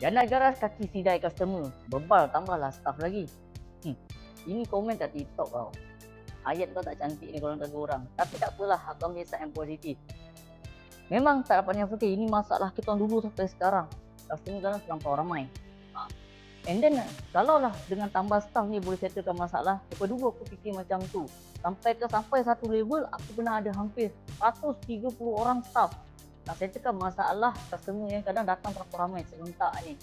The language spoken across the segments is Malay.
Jana garas kaki sidai customer. Bebal tambahlah staff lagi. Ini komen kat TikTok tau. Ayat kau tak cantik ni kalau kata orang. Tapi tak apalah, aku ambil side yang positif. Memang tak dapat yang fikir, ini masalah kita dulu sampai sekarang. Customer sekarang terlampau ramai. And then kalau lah dengan tambah staff ni boleh settlekan masalah, lepas dulu aku fikir macam tu. Sampai satu level, aku pernah ada hampir 130 orang staff nak settlekan masalah customer yang kadang datang terlampau ramai serentak ni.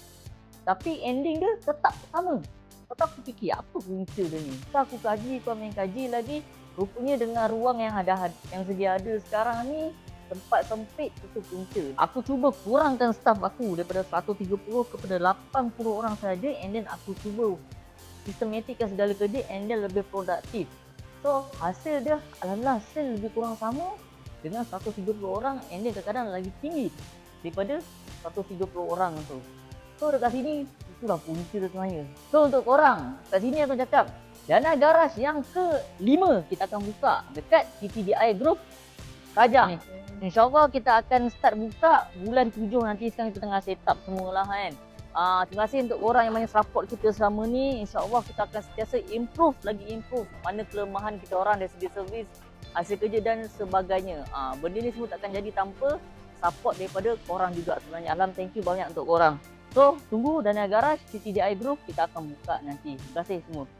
Tapi ending dia tetap sama. Lepas aku fikir apa punca dia ni. So aku kaji lagi. Rupanya dengan ruang yang sedia ada sekarang ni, tempat sempit itu punca. Aku cuba kurangkan staff aku daripada 130 kepada 80 orang saja, and then aku cuba sistematikkan segala kerja and then lebih produktif. So hasil dia alhamdulillah hasil lebih kurang sama dengan 130 orang, and then kadang-kadang lagi tinggi daripada 130 orang tu. So dekat sini itulah punca dia sebenarnya. So untuk korang kat sini aku cakap Jana Garage yang ke-5 kita akan buka dekat TTDI Group Kajang. InsyaAllah kita akan start buka bulan 7 nanti. Sekarang kita tengah set up semualah kan. Terima kasih untuk orang yang banyak support kita selama ni. InsyaAllah kita akan sentiasa improve mana kelemahan kita orang dari segi servis, hasil kerja dan sebagainya. Benda ni semua takkan jadi tanpa support daripada korang juga sebenarnya. Alam, thank you banyak untuk korang. So tunggu Dana Garage TTDI Group kita akan buka nanti. Terima kasih semua.